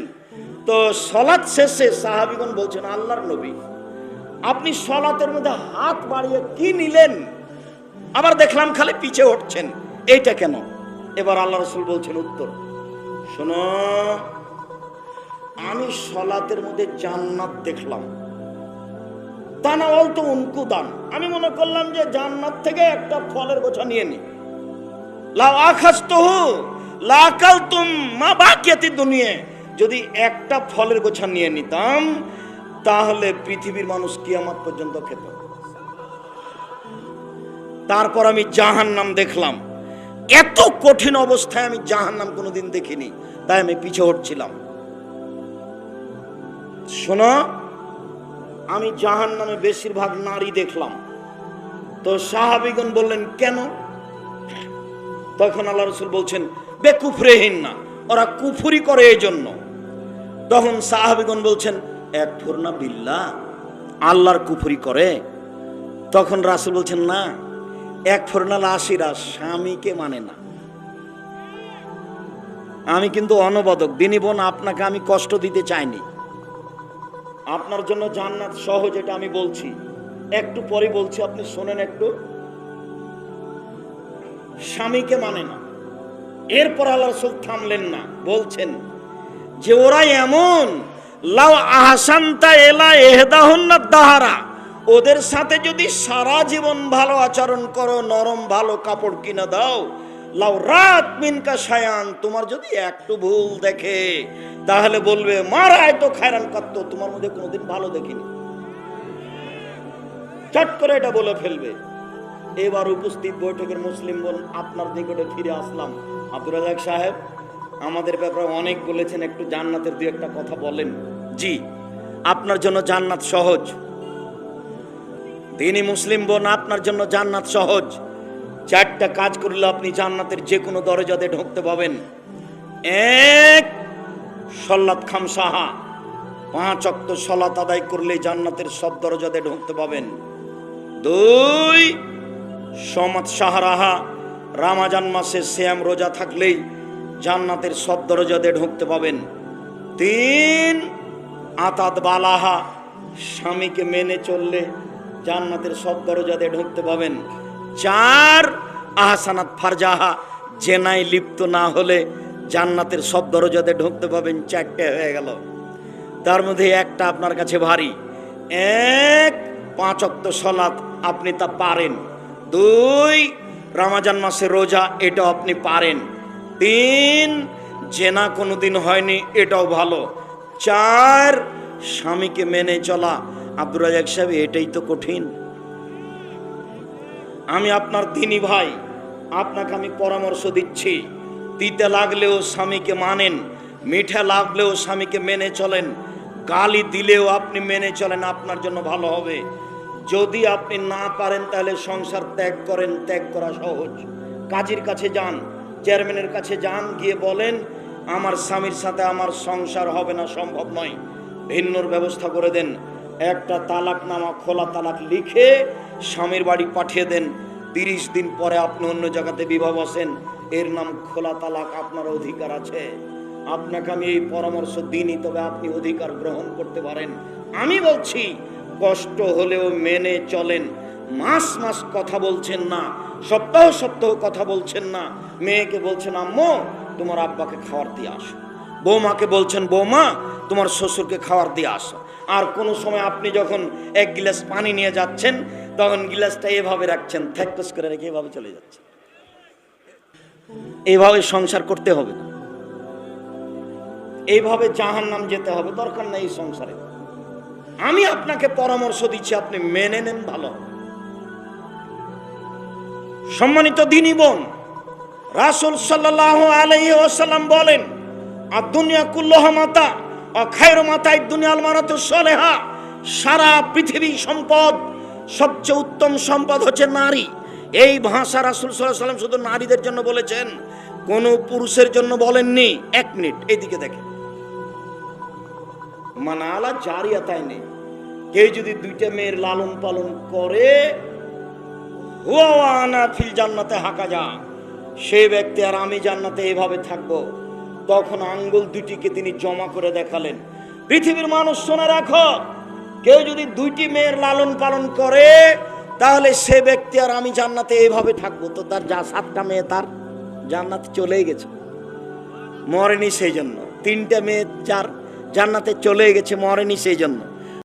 তো সালাত শেষে সাহাবীগণ বলছেন, আল্লাহর নবী আপনি সালাতের মধ্যে হাত বাড়িয়ে কি নিলেন? আবার দেখলাম খালি পিছে উঠছেন, এইটা কেন? এবার আল্লাহ রাসূল বলছেন উত্তর, শোনো, আমি সালাতের মধ্যে জান্নাত দেখলাম। তানাওয়াল তো উনকুদান, আমি মনে করলাম যে জান্নাত থেকে একটা ফলের গোছা নিয়ে নি, লাউ আখাজতুহু লাকালতুম মা বাকিয়াতি দুনিয়া, যদি একটা ফলের গোছা নিয়ে নিতাম তাহলে পৃথিবীর মানুষ কিয়ামত পর্যন্ত খেত। তারপর আমি জাহান্নাম দেখলাম, এত কঠিন অবস্থায় আমি জাহান্নাম কোনোদিন দেখিনি, তাই আমি পিছে হটছিলাম। শোনো, আমি জাহান্নামে বেশিরভাগ নারী দেখলাম। তো সাহাবীগণ বললেন, কেন? তখন আল্লাহ রাসূল বলছেন, বেকুফরিহিন না, ওরা কুফরি করে এই জন্য। তখন সাহাবীগণ বলছেন, একফুরনা বিল্লাহ, আল্লাহর কুফরি করে? তখন রাসূল বলছেন, না, একফুরনাল আশিরা, স্বামীকে মানে না। আমি কিন্তু অনবাদক দিনী বোন, আপনাকে আমি কষ্ট দিতে চাইনি, আপনার জন্য জান্নাত সহজ, এটা আমি বলছি, একটু পরে বলছি, আপনি শোনেন একটু। স্বামীকে মানে না। এরপর আল্লাহ রাসূল থামলেন না, বলছেন যে ওরা এমন, লাউ আহসানতা ইলা ইহদাহুন্না দাহারা, ওদের সাথে যদি সারা জীবন ভালো আচরণ করো, নরম ভালো কাপড় কিনে দাও, লাউ রাত মিনকা শায়ান, তোমার যদি একটু ভুল দেখে তাহলে বলবে মারায় তো খায়রান কাত্ত, তোমার মধ্যে কোনোদিন ভালো দেখিনি, চট করে এটা বলে ফেলবে। এবার উপস্থিত বৈঠকের মুসলিম বোন, আপনার নিকটে ফিরে আসলাম। আব্দুর রাজ্জাক সাহেব আমাদের ব্যাপারে অনেক বলেছেন, একটু জান্নাতের দুই একটা কথা বলেন। জি, আপনার জন্য জান্নাত সহজ। তিনি মুসলিম বোন, আপনার জন্য জান্নাত সহজ। চারটা কাজ করলে আপনি জান্নাতের যে কোনো দরজাতে ঢুকতে পাবেন। এক, সলাত খামসাহা, 5 ওয়াক্ত সালাত আদায় করলে জান্নাতের সব দরজাতে ঢুকতে পাবেন। 2, সমাত শাহরাহা, রমজান মাসে সিয়াম রোজা থাকলেই জান্নাতের সব দরজাতে ঢুকতে পাবেন। 3, আতাত বালাহা, স্বামীকে মেনে চললে জান্নাতের সব দরজাতে ঢুকতে পাবেন। 4, আহসানাত ফারজাহা, জেনায় লিপ্ত না হলে জান্নাতের সব দরজাতে ঢুকতে পাবেন। 4টে হয়ে গেল, তার মধ্যে একটা আপনার কাছে ভারী। 1, 5 ওয়াক্ত সালাত, আপনি তা পারেন। 2, রমজান মাসে রোজা, এটাও আপনি পারেন। 3, জেনা কোনোদিন হয়নি, এটাও ভালো। 4, স্বামীকে মেনে চলা। আব্দুর রাজ্জাক সাহেব, এটাই তো কঠিন। আমি আপনার দিনী ভাই, আপনাকে আমি পরামর্শ দিচ্ছি, তিতে লাগলেও স্বামীকে মানেন, মিঠা লাগলেও স্বামীকে মেনে চলেন, গালি দিলেও আপনি মেনে চলেন, আপনার জন্য ভালো হবে। যদি আপনি না পারেন তাহলে সংসার ত্যাগ করেন, ত্যাগ করা সহজ। কাজীর কাছে যান, চেয়ারম্যানের কাছে যান, গিয়ে বলেন আমার স্বামীর সাথে আমার সংসার হবে না, সম্ভব নয়, ভিন্নর ব্যবস্থা করে দেন। একটা তালাকনামা, খোলা তালাক লিখে স্বামীর বাড়ি পাঠিয়ে দেন। 30 দিন পরে আপনি অন্য জায়গাতে বিবাহ বসেন, এর নাম খোলা তালাক, আপনার অধিকার আছে। আপনাকে আমি এই পরামর্শ দিইনি, তবে আপনি অধিকার গ্রহণ করতে পারেন। আমি বলছি কষ্ট হলেও মেনে চলেন, মাস মাস কথা বলছেন না, সপ্তাহ সপ্তাহ কথা বলছেন না। মেয়েকে বলছেন আম্মু তোমার আব্বাকে খাবার দিয়ে আসো, বৌমাকে বলছেন বৌমা তোমার শ্বশুরকে খাবার দিয়ে আসো। আর কোন সময় আপনি যখন এক গিলাস পানি নিয়ে যাচ্ছেন তখন গিলাসটা এভাবে রাখছেন, থ্যাকস করে রেখে এভাবে চলে যাচ্ছে। এইভাবে সংসার করতে হবে না, এইভাবে জাহান্নাম যেতে হবে, দরকার নাই এই সংসারে। আমি আপনাকে পরামর্শ দিচ্ছি, আপনি মেনে নেন ভালো। সম্মানিত দ্বীনি বোন, রাসূল সাল্লাল্লাহু আলাইহি ওয়াসাল্লাম বলেন আদ-দুনিয়া কুল্লুহা মাতা ওয়া খায়রু মাতা'id দুনিয়াল মারাতু সালেহা। সারা পৃথিবীর সম্পদ, সবচেয়ে উত্তম সম্পদ হচ্ছে নারী। এই ভাষা রাসূল সাল্লাল্লাহু আলাইহি ওয়াসাল্লাম শুধু নারীদের জন্য বলেছেন, কোন পুরুষের জন্য বলেননি। এক মিনিট এইদিকে দেখেন, মানালা জারিয়াতাই নেই। কেউ যদি দুইটা মেয়ের লালন পালন করে হুয়া আনা ফিল জান্নাতে হাকাজা, সেই ব্যক্তি আর আমি জান্নাতে এভাবে থাকবো। তখন আঙ্গুল দুটিকে তিনি জমা করে দেখালেন। পৃথিবীর মানুষ শুনে রাখো, কেউ যদি দুইটি মেয়ের লালন পালন করে তাহলে সে ব্যক্তি আর আমি জান্নাতে এইভাবে থাকবো। তো তার যা 7টা মেয়ে তার জান্নাতে চলেই গেছে, মরেনি সেই জন্য। 3টা মেয়ে যার জান্নাতে চলে গেছে, মরেনি সেই জন্য।